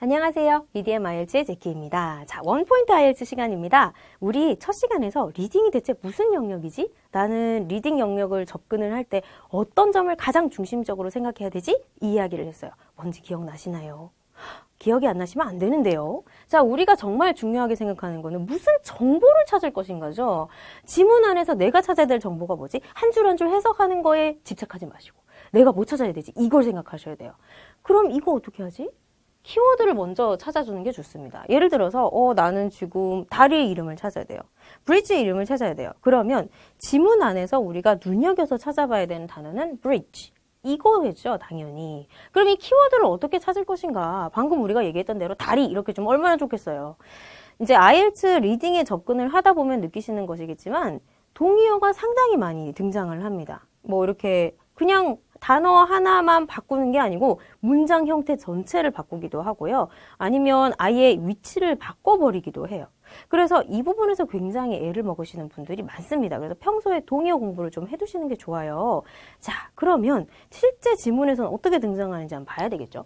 안녕하세요. 리디엠 IELTS의 제키입니다. 자, 원포인트 IELTS 시간입니다. 우리 첫 시간에서 리딩이 대체 무슨 영역이지? 나는 리딩 영역을 접근을 할 때 어떤 점을 가장 중심적으로 생각해야 되지? 이 이야기를 했어요. 뭔지 기억나시나요? 기억이 안 나시면 안 되는데요. 자, 우리가 정말 중요하게 생각하는 거는 무슨 정보를 찾을 것인가죠. 지문 안에서 내가 찾아야 될 정보가 뭐지? 한 줄 한 줄 해석하는 거에 집착하지 마시고 내가 뭐 찾아야 되지? 이걸 생각하셔야 돼요. 그럼 이거 어떻게 하지? 키워드를 먼저 찾아주는 게 좋습니다. 예를 들어서 나는 지금 다리의 이름을 찾아야 돼요. 브릿지의 이름을 찾아야 돼요. 그러면 지문 안에서 우리가 눈여겨서 찾아봐야 되는 단어는 bridge. 이거겠죠, 당연히. 그럼 이 키워드를 어떻게 찾을 것인가? 방금 우리가 얘기했던 대로 다리 이렇게 좀 얼마나 좋겠어요. 이제 IELTS 리딩에 접근을 하다 보면 느끼시는 것이겠지만 동의어가 상당히 많이 등장을 합니다. 뭐 이렇게 그냥 단어 하나만 바꾸는 게 아니고 문장 형태 전체를 바꾸기도 하고요. 아니면 아예 위치를 바꿔버리기도 해요. 그래서 이 부분에서 굉장히 애를 먹으시는 분들이 많습니다. 그래서 평소에 동의어 공부를 좀 해두시는 게 좋아요. 자, 그러면 실제 지문에서는 어떻게 등장하는지 한번 봐야 되겠죠.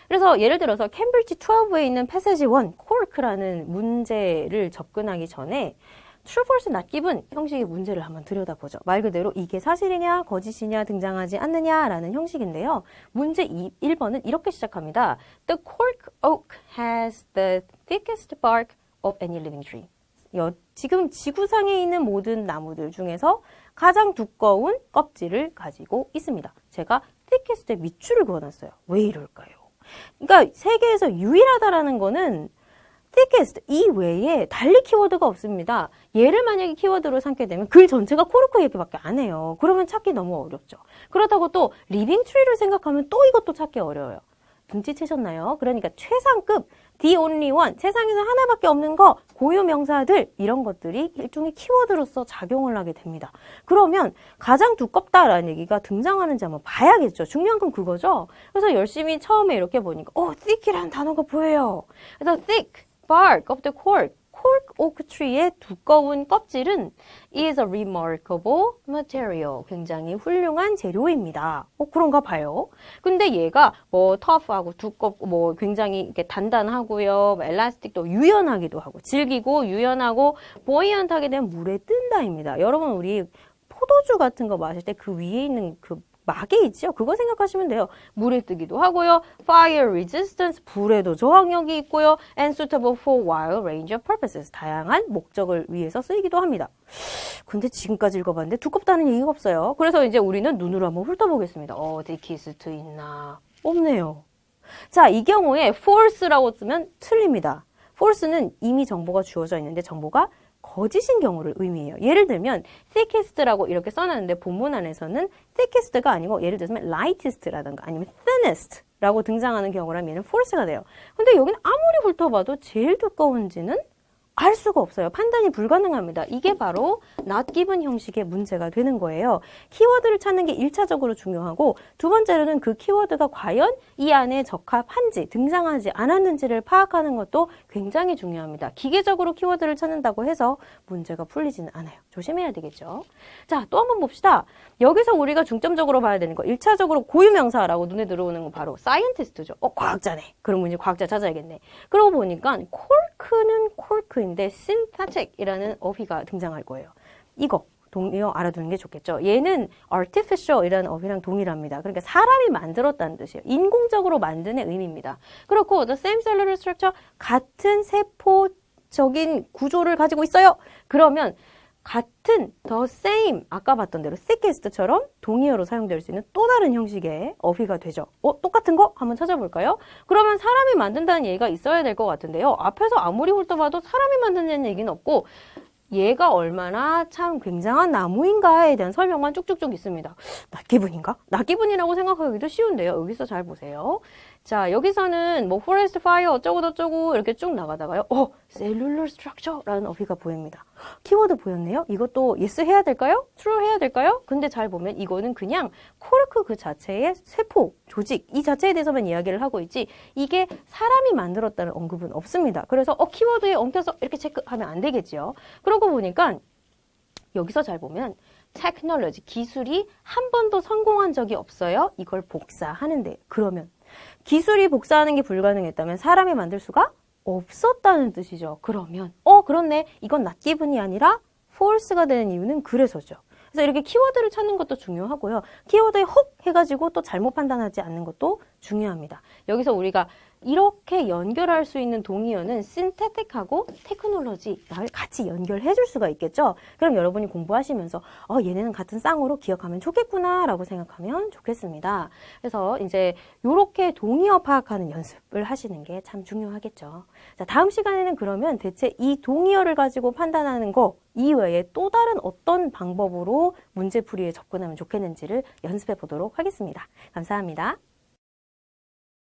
그래서 예를 들어서 캠브리지 12에 있는 패세지 1, cork라는 문제를 접근하기 전에 true, false, not given 형식의 문제를 한번 들여다보죠. 말 그대로 이게 사실이냐 거짓이냐 등장하지 않느냐라는 형식인데요. 문제 1번은 이렇게 시작합니다. The cork oak has the thickest bark of any living tree. 지금 지구상에 있는 모든 나무들 중에서 가장 두꺼운 껍질을 가지고 있습니다. 제가 thickest의 밑줄을 그어놨어요. 왜 이럴까요? 그러니까 세계에서 유일하다라는 거는 thickest 이 외에 달리 키워드가 없습니다. 얘를 만약에 키워드로 삼게 되면 글 전체가 코르크 얘기밖에 안 해요. 그러면 찾기 너무 어렵죠. 그렇다고 또 리빙 트리를 생각하면 또 이것도 찾기 어려워요. 눈치채셨나요? 그러니까 최상급 the only one 세상에서 하나밖에 없는 거 고유 명사들 이런 것들이 일종의 키워드로서 작용을 하게 됩니다. 그러면 가장 두껍다라는 얘기가 등장하는지 한번 봐야겠죠. 중요한 건 그거죠. 그래서 열심히 처음에 이렇게 보니까 thick이라는 단어가 보여요. 그래서 thick bark of the cork oak tree의 두꺼운 껍질은 is a remarkable material. 굉장히 훌륭한 재료입니다. 그런가 봐요. 근데 얘가 뭐 tough하고 두껍고 뭐 굉장히 이렇게 단단하고요. 엘라스틱도 유연하기도 하고 질기고 유연하고 buoyant하게 되면 물에 뜬다입니다. 여러분 우리 포도주 같은 거 마실 때 그 위에 있는 그 막에 있죠? 그거 생각하시면 돼요. 물에 뜨기도 하고요. Fire resistance, 불에도 저항력이 있고요. And suitable for wide range of purposes. 다양한 목적을 위해서 쓰이기도 합니다. 근데 지금까지 읽어봤는데 두껍다는 얘기가 없어요. 그래서 이제 우리는 눈으로 한번 훑어보겠습니다. 디키스트 있나? 없네요. 자, 이 경우에 false라고 쓰면 틀립니다. false는 이미 정보가 주어져 있는데 정보가 거짓인 경우를 의미해요. 예를 들면 thickest라고 이렇게 써놨는데 본문 안에서는 thickest가 아니고 예를 들면 lightest라든가 아니면 thinnest라고 등장하는 경우라면 얘는 false가 돼요. 근데 여기는 아무리 훑어봐도 제일 두꺼운지는 알 수가 없어요. 판단이 불가능합니다. 이게 바로 not given 형식의 문제가 되는 거예요. 키워드를 찾는 게 1차적으로 중요하고 두 번째로는 그 키워드가 과연 이 안에 적합한지 등장하지 않았는지를 파악하는 것도 굉장히 중요합니다. 기계적으로 키워드를 찾는다고 해서 문제가 풀리지는 않아요. 조심해야 되겠죠. 자, 또 한번 봅시다. 여기서 우리가 중점적으로 봐야 되는 거 1차적으로 고유명사라고 눈에 들어오는 건 바로 scientist죠. 과학자네. 그럼 이제 과학자 찾아야겠네. 그러고 보니까 cork는 cork인데 synthetic이라는 어휘가 등장할 거예요. 이거 동의어 알아두는 게 좋겠죠. 얘는 artificial이라는 어휘랑 동일합니다. 그러니까 사람이 만들었다는 뜻이에요. 인공적으로 만드는 의미입니다. 그렇고 the same cellular structure 같은 세포적인 구조를 가지고 있어요. 그러면 같은 the same 아까 봤던 대로 thickest처럼 동의어로 사용될 수 있는 또 다른 형식의 어휘가 되죠. 똑같은 거 한번 찾아볼까요? 그러면 사람이 만든다는 얘기가 있어야 될 것 같은데요. 앞에서 아무리 훑어봐도 사람이 만든다는 얘기는 없고 얘가 얼마나 참 굉장한 나무인가에 대한 설명만 쭉쭉쭉 있습니다. 낫기분인가? 낫기분이라고 생각하기도 쉬운데요. 여기서 잘 보세요. 자, 여기서는 뭐 forest fire 어쩌고저쩌고 이렇게 쭉 나가다가요. cellular structure라는 어휘가 보입니다. 키워드 보였네요. 이것도 yes 해야 될까요? true 해야 될까요? 근데 잘 보면 이거는 그냥 코르크 그 자체의 세포, 조직 이 자체에 대해서만 이야기를 하고 있지 이게 사람이 만들었다는 언급은 없습니다. 그래서 키워드에 엉켜서 이렇게 체크하면 안 되겠죠. 그러고 보니까 여기서 잘 보면 테크놀로지, 기술이 한 번도 성공한 적이 없어요. 이걸 복사하는데 그러면 기술이 복사하는 게 불가능했다면 사람이 만들 수가 없었다는 뜻이죠. 그러면 그렇네. 이건 not given이 아니라 false가 되는 이유는 그래서죠. 그래서 이렇게 키워드를 찾는 것도 중요하고요. 키워드에 혹 해가지고 또 잘못 판단하지 않는 것도 중요합니다. 여기서 우리가 이렇게 연결할 수 있는 동의어는 synthetic하고 technology를 같이 연결해 줄 수가 있겠죠. 그럼 여러분이 공부하시면서 얘네는 같은 쌍으로 기억하면 좋겠구나 라고 생각하면 좋겠습니다. 그래서 이제 이렇게 동의어 파악하는 연습을 하시는 게 참 중요하겠죠. 자, 다음 시간에는 그러면 대체 이 동의어를 가지고 판단하는 거 이외에 또 다른 어떤 방법으로 문제풀이에 접근하면 좋겠는지를 연습해 보도록 하겠습니다. 감사합니다.